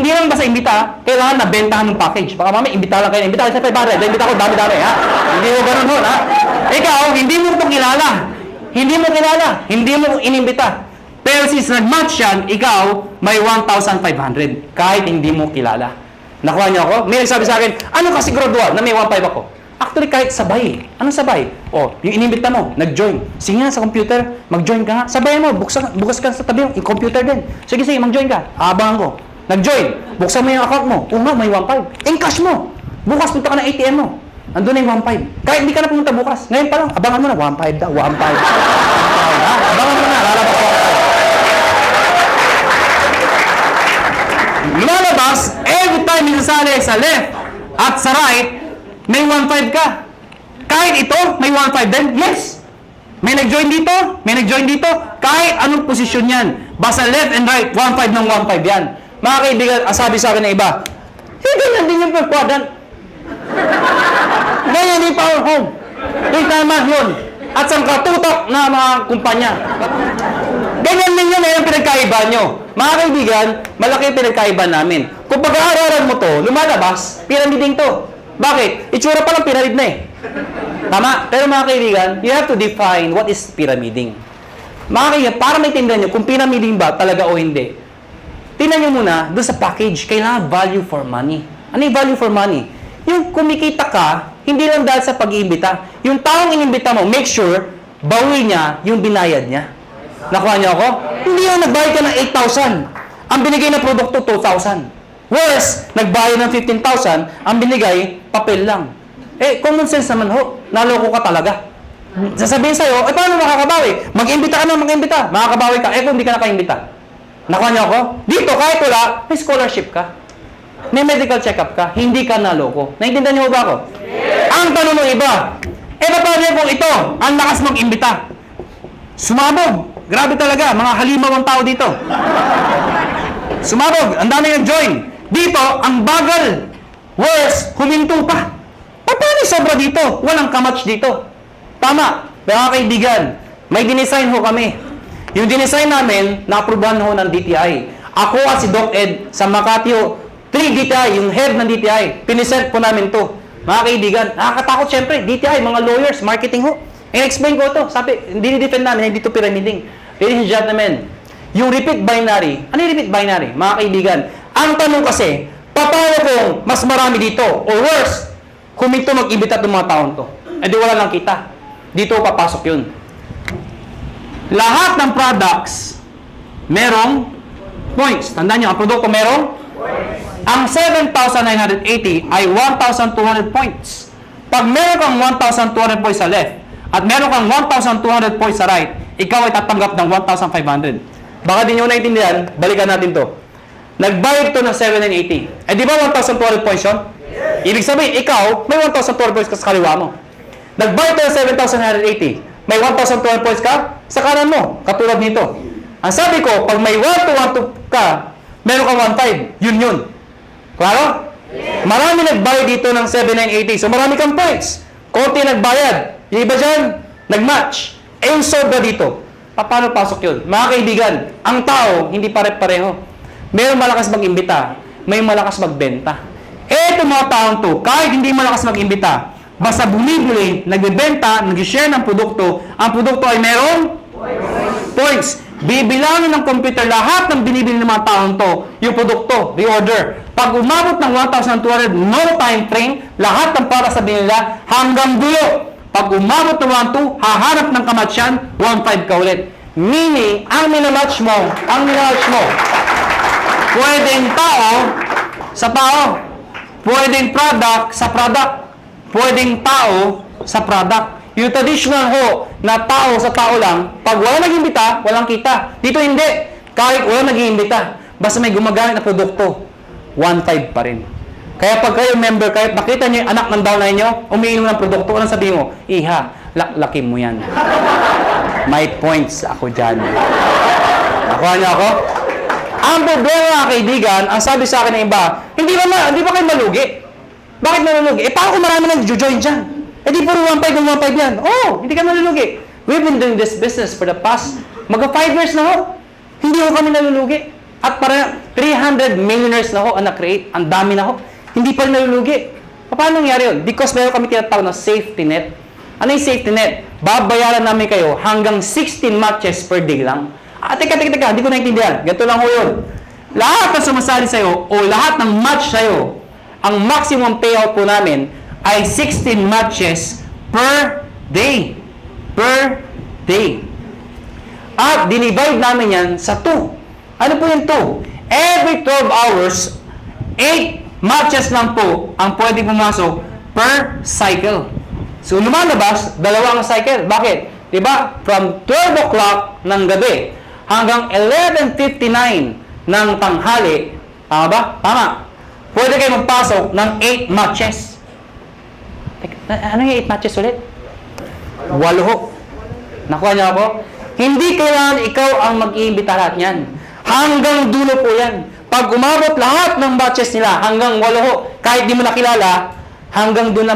hindi lang basta imbita, kailangan nabentahan ng package. Baka mamaya, imbita lang kayo. Imbita kayo sa 500. Imbita ko, dami-dami, ha? Hindi mo ganun ho, ha? Ikaw, hindi mo ito kilala. Hindi mo kilala. Hindi mo inimbita. Pero since nag-match yan, ikaw, may 1,500. Kahit hindi mo kilala. Nakuha niyo ako? May nagsabi sa akin, ano ka siguraduhan na may 1,500 ako? Actually, kahit sabay. Anong sabay? O, yung inimbita mo, nag-join. Sige nga sa computer, mag-join ka nga. Sabayan mo, bukas ka sa tabi yung computer din. Sige, mag-join ka. Abangan ko. Nag-join. Buksan mo yung account mo. Oo nga, may 1,500. Encash mo. Bukas punta ka ng ATM mo. Andun na yung 1,500. Kahit hindi ka na pumunta bukas. Ngayon pa lang, abangan mo na. 1,500 daw. 1,500. Abangan mo na. Lalabas ko. Lumalabas, every time isasali sa left at sa right, may 1,500 ka. Kahit ito, may 1,500 din. Yes. May nag-join dito, may nag-join dito. Kahit anong posisyon yan. Basta left and right, 1,500 ng 1,500 yan. Mga kaibigan, sabi sa akin na iba, ganyan din yung per quadrant. Ganyan din power home. Yung tama yun. At sa katutok na mga kumpanya. Ganyan din yun yung pinagkaiba nyo. Mga kaibigan, malaki yung pinagkaiba namin. Kung pag-aaralan mo to, lumalabas, pyramiding to. Bakit? Itsura pa lang pyramid na eh. Tama? Pero mga kaibigan, you have to define what is pyramiding. Mga kaibigan, para maintindihan nyo kung pyramiding ba talaga o hindi, tingnan nyo muna, doon sa package, kailangan value for money. Ano yung value for money? Yung kumikita ka, hindi lang dahil sa pag-iimbita. Yung taong inimbita mo, make sure, bawi niya yung binayad niya. Nakuha niyo ako? Hindi yung nagbayad ka ng 8,000. Ang binigay na produkto, 2,000. Worse, nagbayad ng 15,000, ang binigay, papel lang. Eh, common sense naman ho, naloko ka talaga. Sasabihin sa'yo, eh paano makakabawi? Mag-imbita ka na, mag-imbita. Makakabawi ka, eh kung hindi ka nakaimbita. Nakuha niyo ako? Dito, kahit wala, may scholarship ka. May medical check-up ka, hindi ka naloko. Naintindihan niyo ba ako? Yes. Ang tanong ng iba, eh paano kung ito, ang lakas mag-imbita? Sumabog. Grabe talaga, mga halimaw ang tao dito. Sumabog, ang dami nag-join. Dito, ang bagal. Worse, huminto pa. Paano sobra dito? Walang kamatch dito. Tama, mga kaibigan, may dinesign ho kami. Yung dinesign namin, na-aprobahan ho ng DTI. Ako at si Doc Ed sa Makati ho, 3 DTI, yung head ng DTI, pinisent po namin to. Mga kaibigan, nakakatakot syempre, DTI, mga lawyers, marketing ho. I-explain ko to. Sabi, hindi ni-defend namin, hindi to pyramiding. Ladies and gentlemen, yung repeat binary, ano yung repeat binary? Mga kaibigan, ang tanong kasi, paano kung mas marami dito? Or worse, huminto mag-ibita itong mga taon to. Eh di wala lang kita. Dito papasok yun. Lahat ng products, merong points. Tandaan nyo, ang produkto merong points. Ang 7,980 ay 1,200 points. Pag meron kang 1,200 points sa left, at meron kang 1,200 points sa right, ikaw ay tatanggap ng 1,500. Baka di nyo naintindihan, balikan natin to. Nagbayad to ng 7,980. Eh di ba 1,200 points yun? Ibig sabihin, ikaw, may 1,200 points ka sa kaliwa mo. Nagbayad to ng 7,980. May 1,200 points ka sa kanan mo, katulad nito. Ang sabi ko, pag may 1,200 ka, meron kang 1,500. Yun. Klaro? Yes. Marami nagbayad dito ng 7,980. So marami kang points. Konti nagbayad. Yung iba dyan, nag-match. Eh yung sobra dito. Paano pasok yun? Mga kaibigan, ang tao, hindi pare-pareho. Mayroong malakas mag-imbita, may malakas magbenta. Eto mga taong to, kahit hindi malakas mag-imbita, basta bumibili, nagbebenta, nag-share ng produkto, ang produkto ay merong points. Bibilangin ng computer lahat ng binibili ng mga taong to, yung produkto, reorder. Pag umabot ng 1,200, no time frame, lahat ng para sa binila hanggang dulo. Pag umabot ng 1,200, hahanap ng kamatsyan, 1,500 ka ulit. Meaning, ang minamatch mo, pwedeng tao sa tao, pwedeng product sa product, pwedeng tao sa product. Yung traditional ho, na tao sa tao lang, pag wala nag-imbita, walang kita. Dito hindi. Kahit wala nag-imbita, basta may gumagamit na produkto, 1,500 pa rin. Kaya pag kayo member, kahit makita nyo yung anak ng downline nyo, umiinom ng produkto, anong sabihin mo? Iha, laklakin mo yan. May points ako dyan. Nakuha niyo ako? Ang problema mga kaibigan, ang sabi sa akin ng iba, hindi ba kayo malugi? Bakit malulugi? Eh paano kung marami nag-join dyan? Eh di puro 1,500 yan. Oh, hindi ka malulugi. We've been doing this business for the past, 5 years na ho. Hindi ho kami nalulugi. At para 300 millionaires na ho ang na-create. Ang dami na ho. Hindi pa rin nalulugi. Paano nangyari yun? Because meron kami tinatawag na safety net. Ano yung safety net? Babayaran namin kayo hanggang 16 matches per day lang. Teka, hindi ko naintindihan. Ganito lang ho yun. Lahat ng sumasali sa'yo o lahat ng match sa'yo, ang maximum payout po namin ay 16 matches per day. Per day. At dinivide namin yan sa 2. Ano po yung 2? Every 12 hours, 8 matches lang po ang pwede pumasok per cycle. So, lumalabas, 2 ang cycle. Bakit? Diba? From 12 o'clock ng gabi hanggang 11:59 ng tanghali. Tama ba? Tama. Pwede kayo magpasok ng 8 matches. Ano yung 8 matches ulit? 8 ho. Nakuha niyo ako? Hindi kailangan ikaw ang mag-iimbita lahat niyan. Hanggang dulo po yan. Pag umabot lahat ng batches nila, hanggang 8 ho, kahit di mo nakilala, hanggang doon lang